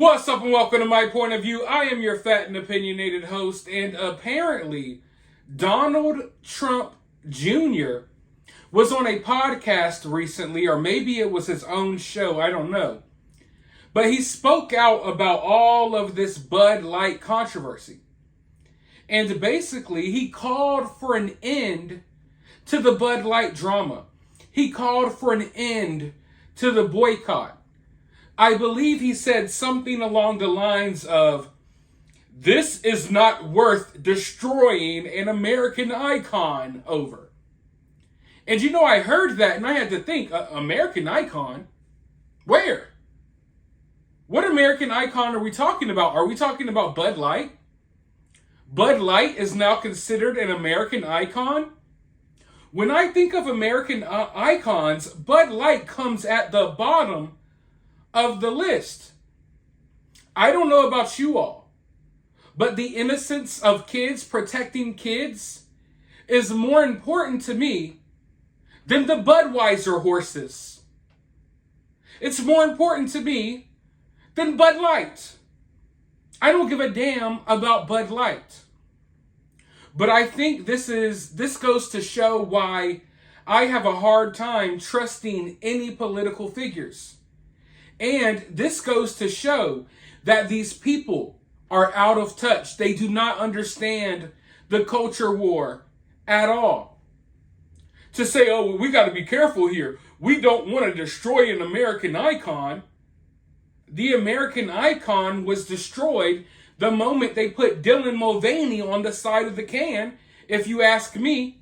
What's up and welcome to My Point of View. I am your fat and opinionated host, and apparently Donald Trump Jr. was on a podcast recently, or maybe it was his own show, I don't know. But he spoke out about all of this Bud Light controversy. And basically he called for an end to the Bud Light drama. He called for an end to the boycott. I believe he said something along the lines of, "This is not worth destroying an American icon over." And I heard that and I had to think, American icon? Where? What American icon are we talking about? Are we talking about Bud Light? Bud Light is now considered an American icon? When I think of American icons, Bud Light comes at the bottom of the list. I don't know about you all, but the innocence of kids, protecting kids, is more important to me than the Budweiser horses. It's more important to me than Bud Light. I don't give a damn about Bud Light. But I think this goes to show why I have a hard time trusting any political figures. And this goes to show that these people are out of touch. They do not understand the culture war at all. To say, oh, well, we got to be careful here. We don't want to destroy an American icon. The American icon was destroyed the moment they put Dylan Mulvaney on the side of the can, if you ask me.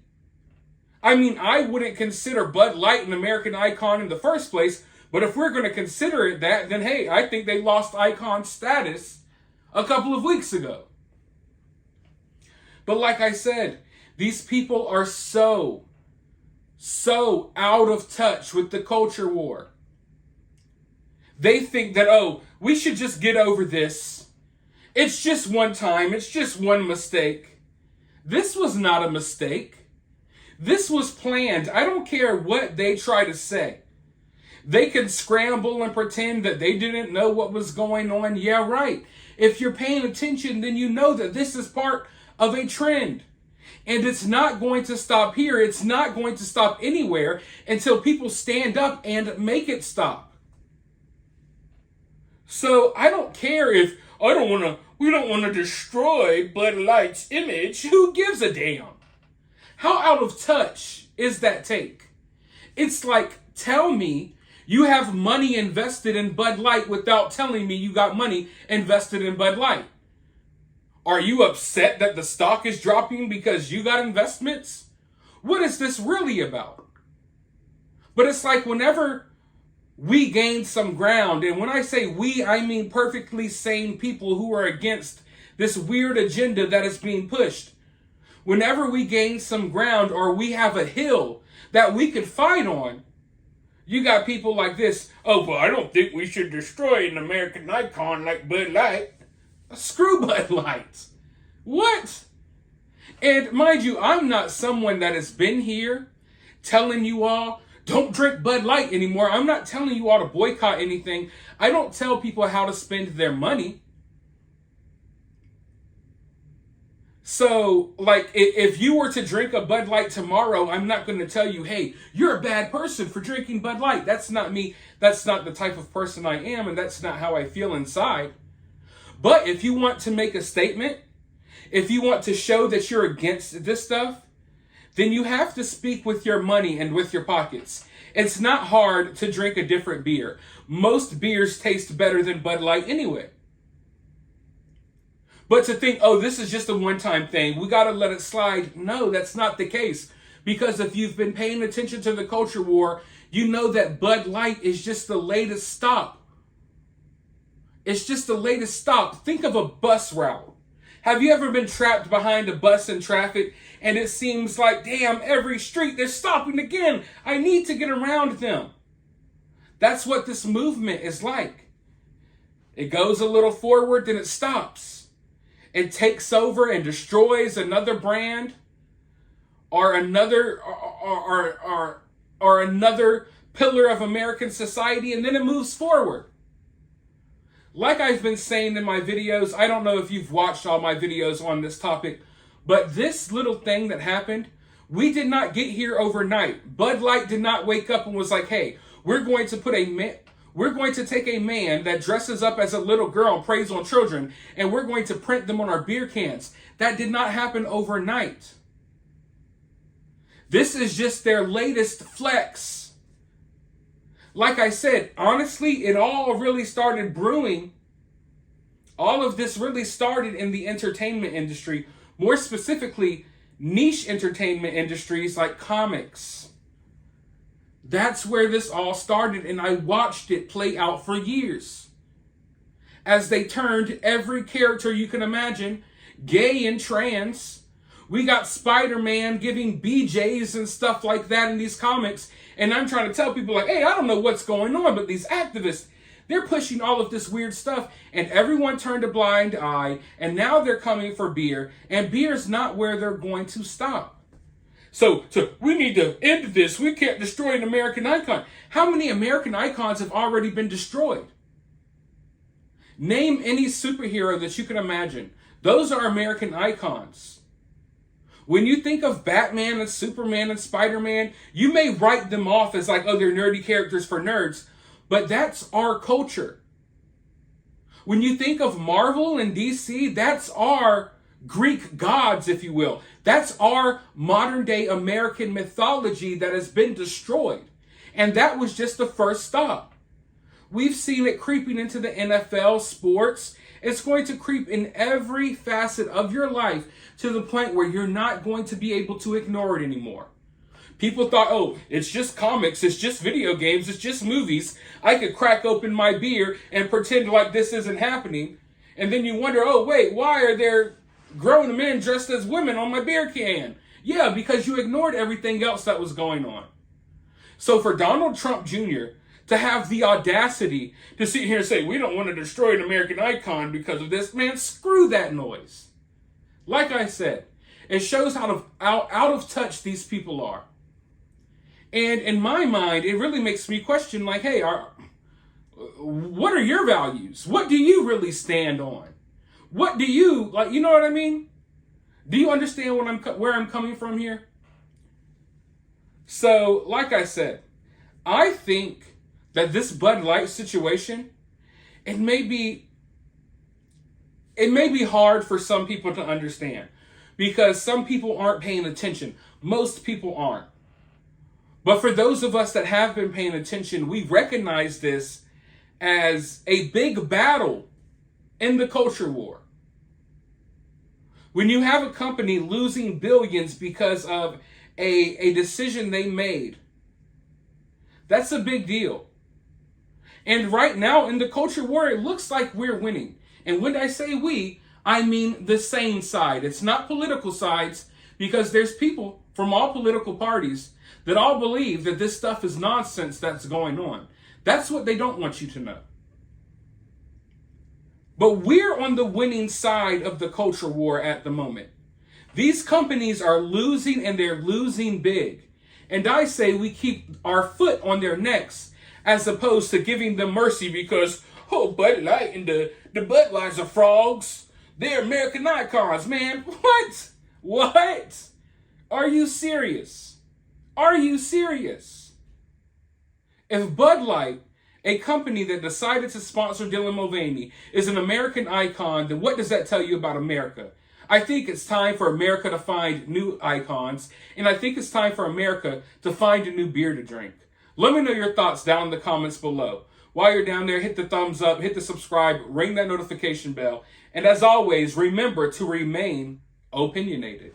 I mean, I wouldn't consider Bud Light an American icon in the first place. But if we're going to consider it that, then hey, I think they lost icon status a couple of weeks ago. But like I said, these people are so out of touch with the culture war. They think that, oh, we should just get over this. It's just one time. It's just one mistake. This was not a mistake. This was planned. I don't care what they try to say. They can scramble and pretend that they didn't know what was going on. Yeah, right. If you're paying attention, then you know that this is part of a trend. And it's not going to stop here. It's not going to stop anywhere until people stand up and make it stop. So I don't care if we don't want to destroy Bud Light's image. Who gives a damn? How out of touch is that take? It's like, tell me you have money invested in Bud Light without telling me you got money invested in Bud Light. Are you upset that the stock is dropping because you got investments? What is this really about? But it's like whenever we gain some ground, and when I say we, I mean perfectly sane people who are against this weird agenda that is being pushed. Whenever we gain some ground or we have a hill that we could fight on, you got people like this. Oh, well, I don't think we should destroy an American icon like Bud Light. Screw Bud Light. What? And mind you, I'm not someone that has been here telling you all, don't drink Bud Light anymore. I'm not telling you all to boycott anything. I don't tell people how to spend their money. So, like, if you were to drink a Bud Light tomorrow, I'm not going to tell you, hey, you're a bad person for drinking Bud Light. That's not me. That's not the type of person I am, and that's not how I feel inside. But if you want to make a statement, if you want to show that you're against this stuff, then you have to speak with your money and with your pockets. It's not hard to drink a different beer. Most beers taste better than Bud Light anyway. But to think, oh, this is just a one-time thing, we got to let it slide. No, that's not the case. Because if you've been paying attention to the culture war, you know that Bud Light is just the latest stop. It's just the latest stop. Think of a bus route. Have you ever been trapped behind a bus in traffic and it seems like, damn, every street they're stopping again. I need to get around them. That's what this movement is like. It goes a little forward, then it stops. It takes over and destroys another brand or another pillar of American society, and then it moves forward. like I've been saying in my videos, I don't know if you've watched all my videos on this topic, but this little thing that happened, we did not get here overnight. Bud Light did not wake up and was like, hey, we're going to take a man that dresses up as a little girl and preys on children, and we're going to print them on our beer cans. That did not happen overnight. This is just their latest flex. Like I said, honestly, it all really started brewing. All of this really started in the entertainment industry, more specifically, niche entertainment industries like comics. That's where this all started, and I watched it play out for years. As they turned every character you can imagine, gay and trans. We got Spider-Man giving BJs and stuff like that in these comics, and I'm trying to tell people like, hey, I don't know what's going on, but these activists, they're pushing all of this weird stuff, and everyone turned a blind eye, and now they're coming for beer, and beer's not where they're going to stop. So we need to end this. We can't destroy an American icon. How many American icons have already been destroyed? Name any superhero that you can imagine. Those are American icons. When you think of Batman and Superman and Spider-Man, you may write them off as like, oh, they're nerdy characters for nerds, but that's our culture. When you think of Marvel and DC, that's our Greek gods, if you will. That's our modern day American mythology that has been destroyed. And that was just the first stop. We've seen it creeping into the NFL, sports. It's going to creep in every facet of your life to the point where you're not going to be able to ignore it anymore. People thought, oh, it's just comics, it's just video games, it's just movies. I could crack open my beer and pretend like this isn't happening. And then you wonder, oh, wait, why are there grown men dressed as women on my beer can? Yeah, because you ignored everything else that was going on. So for Donald Trump Jr. to have the audacity to sit here and say, we don't want to destroy an American icon because of this, man, screw that noise. Like I said, it shows how out of touch these people are. And in my mind, it really makes me question, like, hey, what are your values? What do you really stand on? What do you, like, you know what I mean? Do you understand where I'm coming from here? So, like I said, I think that this Bud Light situation, it may be hard for some people to understand because some people aren't paying attention. Most people aren't. But for those of us that have been paying attention, we recognize this as a big battle in the culture war. When you have a company losing billions because of a decision they made, that's a big deal. And right now in the culture war, it looks like we're winning. And when I say we, I mean the sane side. It's not political sides, because there's people from all political parties that all believe that this stuff is nonsense that's going on. That's what they don't want you to know. But we're on the winning side of the culture war at the moment. These companies are losing, and they're losing big. And I say we keep our foot on their necks as opposed to giving them mercy because, oh, Bud Light and the Bud Lights are frogs. They're American icons, man. What? What? Are you serious? Are you serious? If Bud Light, a company that decided to sponsor Dylan Mulvaney, is an American icon, then what does that tell you about America? I think it's time for America to find new icons, and I think it's time for America to find a new beer to drink. Let me know your thoughts down in the comments below. While you're down there, hit the thumbs up, hit the subscribe, ring that notification bell, and as always, remember to remain opinionated.